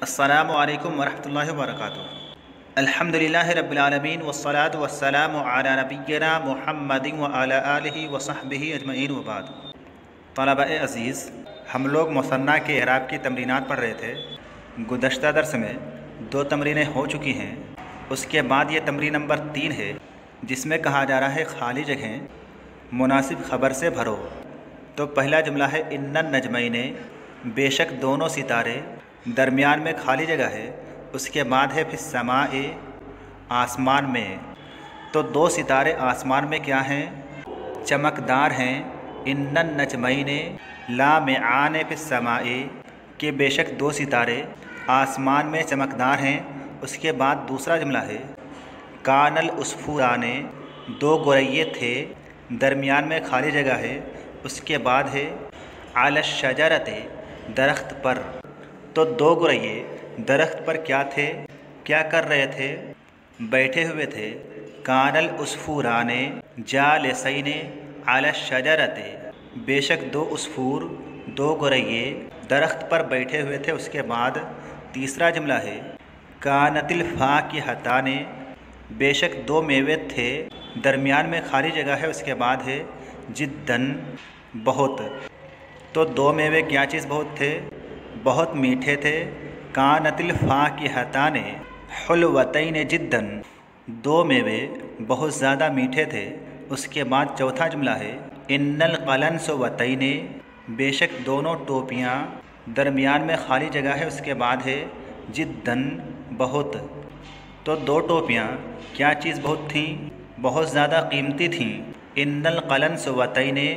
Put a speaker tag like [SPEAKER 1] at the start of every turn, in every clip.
[SPEAKER 1] अस्सलामु अलैकुम वरहमतुल्लाहि वबरकातुहू। अल्हम्दुलिल्लाहि रब्बिल आलमीन वस्सलातु वस्सलामु अला नबिय्यिना मुहम्मदिन व अला आलिहि व सहबिहि अजमईन व बाद। तलबा-ए अज़ीज़, हम लोग मुसन्ना के इराब की तमरीनात पढ़ रहे थे। गुज़श्ता दर्स में 2 तमरीनें हो चुकी हैं। उसके बाद ये तमरीन नंबर 3 है, जिसमें कहा जा रहा है खाली जगहें मुनासिब ख़बर से भरो। तो पहला जुमला है इन्नन नजमैने, बेशक दोनों सितारे, दरमियान में खाली जगह है। उसके बाद है फिर समाए, आसमान में। तो 2 सितारे आसमान में क्या हैं? चमकदार हैं। इन्नन नजमैने लामिआने फिर समाए, कि बेशक 2 सितारे आसमान में चमकदार हैं। उसके बाद दूसरा जुमला है कानल उसफूराने, 2 गोरैये थे, दरमियान में खाली जगह है। उसके बाद है अलश शजरते, दरख्त पर। तो 2 गोरैये दरख्त पर क्या थे, क्या कर रहे थे? बैठे हुए थे। कानल उसफूराने जालिसैने अलश शजरते, बेशक 2 उसफूर, 2 गोरैये दरख्त पर बैठे हुए थे। उसके बाद तीसरा जुमला है कानतिल फाकिहताने, बेशक 2 मेवे थे, दरमियान में खाली जगह है। उसके बाद है जिद्दन, बहुत। तो 2 मेवे क्या चीज़ बहुत थे? बहुत मीठे थे। कानतिल फाकिहताने हुलवतैन जिद्दन, 2 मेवे बहुत ज़्यादा मीठे थे। उसके बाद चौथा जुमला है इन्नल कलंसवतैने, बेशक दोनों टोपियाँ, दरमियान में खाली जगह है। उसके बाद है जिद्दन, बहुत। तो 2 टोपियाँ क्या चीज़ बहुत थीं? बहुत ज़्यादा कीमती थीं। इन्नल कलंसवतैने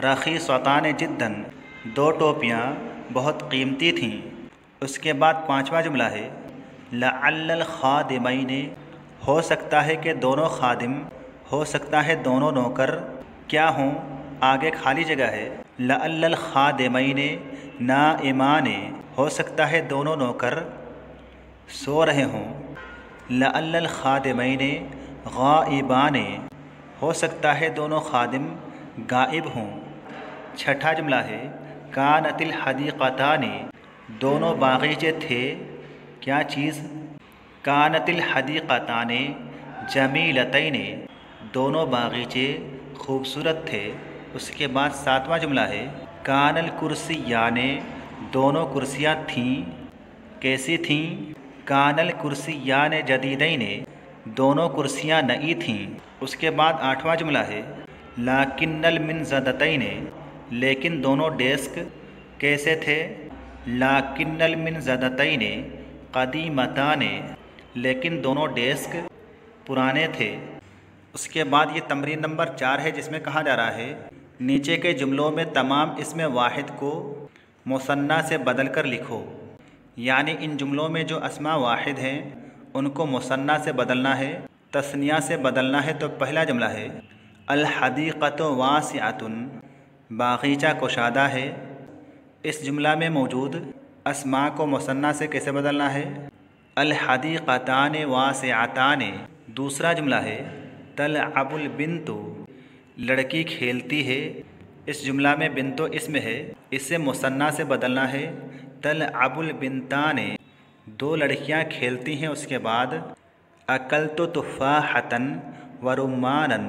[SPEAKER 1] रखीसतान जिद्दन, 2 टोपियाँ बहुत कीमती थीं। उसके बाद 5वां जुमला है लअल्लल खादिमैने, हो सकता है कि दोनों खादिम, हो सकता है दोनों नौकर क्या हों? आगे खाली जगह है। लअल्लल खादिमैने नाइमाने, हो सकता है दोनों नौकर सो रहे हों। लअल्लल खादिमैने गाइबाने, हो सकता है दोनों खादिम गायब हों। छठा जुमला है कानतिल हदीक़ताने, दोनों बागीचे थे, क्या चीज़? कानतिल हदीक़ताने जमीलतैने, दोनों बागीचे खूबसूरत थे। उसके बाद 7वां जुमला है कानल कुर्सियाने, दोनों कुर्सियाँ थीं, कैसी थीं? कानल कुर्सियाने जदीदैने, दोनों कुर्सियाँ नई थीं। उसके बाद 8वां जुमला है लाकिन्नल मिनज़दतैने, लेकिन दोनों डेस्क कैसे थे? लाकिन्नल मिनज़दतैने क़दीमताने, लेकिन दोनों डेस्क पुराने थे। उसके बाद ये तमरीन नंबर 4 है, जिसमें कहा जा रहा है नीचे के जुमलों में तमाम इसमें वाहिद को मुसन्ना से बदल कर लिखो। यानी इन जुमलों में जो अस्मा वाहिद हैं उनको मुसन्ना से बदलना है, तस्निया से बदलना है। तो पहला जुमला है अल हदीक़तु वासिअतुन, बागीचा कुशादा है। इस जुमला में मौजूद अस्मा को मुसन्ना से कैसे बदलना है? अल हदीक़ताने वासिअताने। दूसरा जुमला है तलअबुल बिन्तु, लड़की खेलती है। इस जुमला में बिन्तु इसम है, इसे मुसन्ना से बदलना है तलअबुल बिन्ताने, 2 लड़कियां खेलती हैं। उसके बाद अकलतु तुफ़ाहतन व रुम्मानन,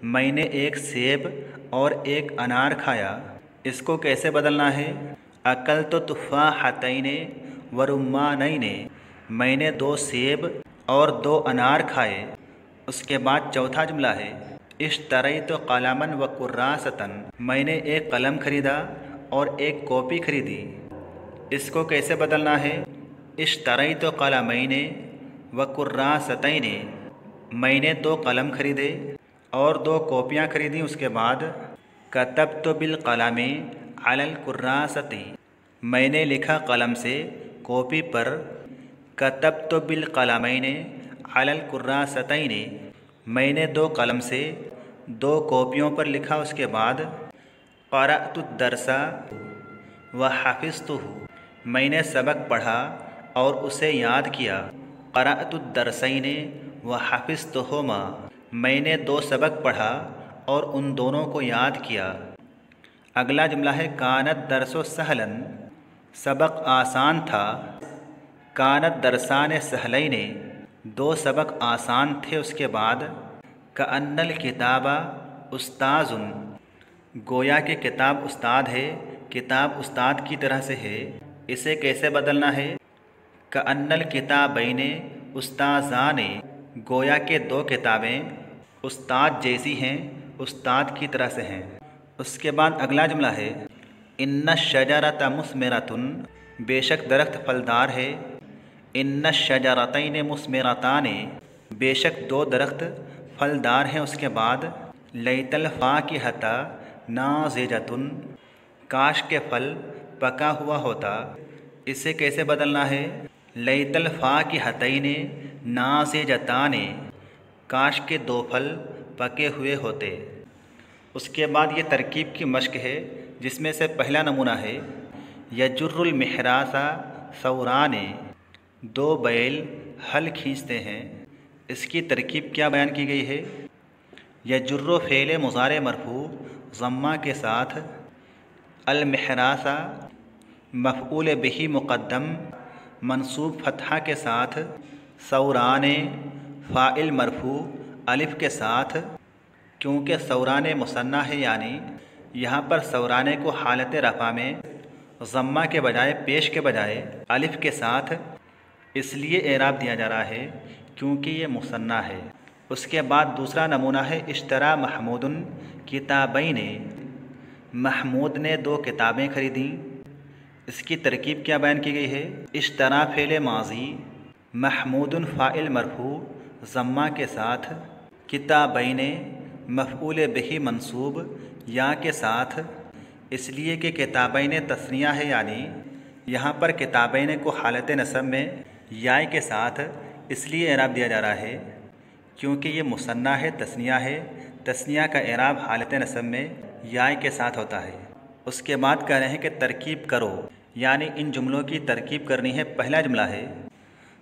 [SPEAKER 1] मैंने एक सेब और एक अनार खाया। इसको कैसे बदलना है? अकलतु तुफ़ाहतैने व रुम्मानैने, मैंने 2 सेब और 2 अनार खाए। उसके बाद चौथा जुमला है इश्तरैतु क़लमन व कुर्रासतन, मैंने एक कलम खरीदा और एक कॉपी खरीदी। इसको कैसे बदलना है? इश्तरैतु क़लमैने व कुर्रासतैने, मैंने 2 कलम खरीदे और 2 कॉपियाँ खरीदी। उसके बाद कतबतु बिल क़लमि अलल कुर्रासति, मैंने लिखा कलम से कॉपी पर। कतबतु बिल क़लमैने अलल कुर्रासतैने, मैंने 2 कलम से 2 कॉपियों पर लिखा। उसके बाद क़रअतु दरसा व हफ़िज़तुहु, मैंने सबक पढ़ा और उसे याद किया। क़रअतु दरसैने व हफ़िज़तुहुमा, मैंने 2 सबक पढ़ा और उन दोनों को याद किया। अगला जुमला है कानत दरसो सहलन, सबक आसान था। کانت درسان سہلین، دو سبق آسان تھے اس کے بعد، کأن الکتاب استاذ، گویا کہ کتاب استاد ہے، کتاب استاد کی طرح سے ہے۔ اسے کیسے بدلنا ہے؟ کأن الکتابین استاذان، گویا کہ دو کتابیں استاد جیسی ہیں، استاد کی طرح سے ہیں۔ اس کے بعد اگلا جملہ ہے ان الشجرۃ مثمرۃ، بے شک درخت پھلدار ہے۔ ان الشجرتین مثمرتان، بے شک دو درخت پھلدار ہیں۔ اس کے بعد لیت الفاکہۃ ناضجۃ، کاش کے پھل پکا ہوا ہوتا۔ اسے کیسے بدلنا ہے؟ لیت الفاکہتین ناضجتان، کاش کے دو پھل پکے ہوئے ہوتے۔ اس کے بعد یہ ترکیب کی مشق ہے، جس میں سے پہلا نمونہ ہے یجر المحراث ثوران، دو بیل ہل کھینچتے ہیں۔ اس کی ترکیب کیا بیان کی گئی ہے؟ یجر فعل مضارع مرفوع ضمہ کے ساتھ، المحراث مفعول بہ مقدم منصوب فتحہ کے ساتھ، ثوران فاعل مرفوع الف کے ساتھ، کیونکہ ثوران مثنی ہے، یعنی یہاں پر ثورانے کو حالت رفع میں ضمہ کے بجائے، پیش کے بجائے الف کے ساتھ اس لیے اعراب دیا جا رہا ہے کیونکہ یہ مثنی ہے۔ اس کے بعد دوسرا نمونہ ہے اشترا محمود کتابین، محمود نے دو کتابیں خریدیں۔ اس کی ترکیب کیا بیان کی گئی ہے؟ اشترا فعل ماضی محمود فاعل مرفوع ضمہ کے ساتھ، کتابین مفعول بہ منصوب یا کے ساتھ، اس لیے کہ کتابین تثنیہ ہے، یعنی یہاں پر کتابین کو حالت نصب میں یا کے ساتھ اس لیے اعراب دیا جا رہا ہے کیونکہ یہ مثنی ہے، تثنیہ ہے۔ تثنیہ کا اعراب حالت نصب میں یا کے ساتھ ہوتا ہے۔ اس کے بعد کہہ رہے ہیں کہ ترکیب کرو، یعنی ان جملوں کی ترکیب کرنی ہے۔ پہلا جملہ ہے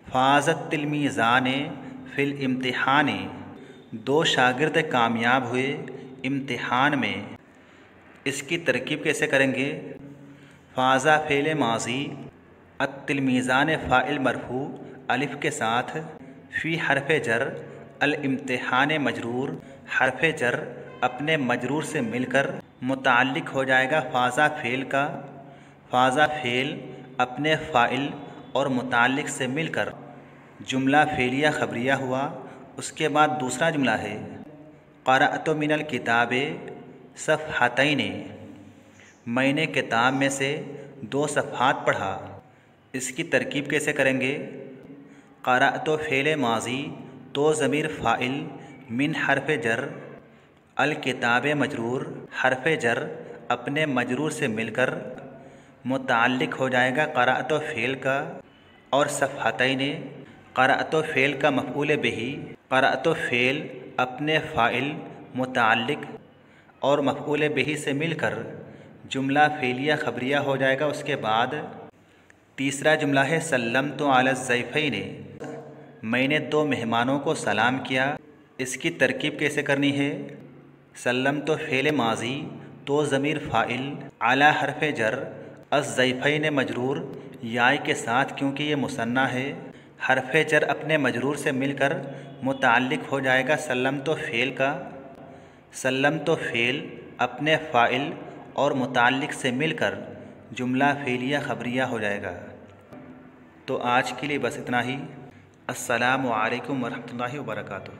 [SPEAKER 1] فاز التلمیذان فی الامتحان، دو شاگرد کامیاب ہوئے امتحان میں۔ اس کی ترکیب کیسے کریں گے؟ فازا فعل ماضی، التلمیذان فاعل مرفوع الف کے ساتھ، فی حرف جر، الامتحان مجرور، حرف جر اپنے مجرور سے مل کر متعلق ہو جائے گا فازا فعل کا۔ فازا فعل اپنے فاعل اور متعلق سے مل کر جملہ فعلیہ خبریہ ہوا۔ اس کے بعد دوسرا جملہ ہے قرأت من الکتاب صفحتین، میں نے کتاب میں سے دو صفحات پڑھا۔ اس کی ترکیب کیسے کریں گے؟ قرأت فعل ماضی تو ضمیر فاعل، من حرف جر، الکتاب مجرور، حرف جر اپنے مجرور سے مل کر متعلق ہو جائے گا قرأت فعل کا، اور صفحتین قرأت فعل کا مفعول بہ، قرأت فعل اپنے فاعل، متعلق اور مفعول بہ سے مل کر جملہ فعلیہ خبریہ ہو جائے گا۔ اس کے بعد تیسرا جملہ ہے سلمت علی الضیفین، میں نے دو مہمانوں کو سلام کیا۔ اس کی ترکیب کیسے کرنی ہے؟ سلمت فعل ماضی تو ضمیر فاعل، علی حرف جر، الضیفین مجرور یا کے ساتھ کیونکہ یہ مثنی ہے، حرف جر اپنے مجرور سے مل کر متعلق ہو جائے گا سلمت فعل کا۔ سلمت فعل اپنے فاعل اور متعلق سے مل کر جملہ فعلیہ خبریہ ہو جائے گا۔ تو آج کے لیے بس اتنا ہی۔ السلام علیکم ورحمۃ اللہ وبرکاتہ۔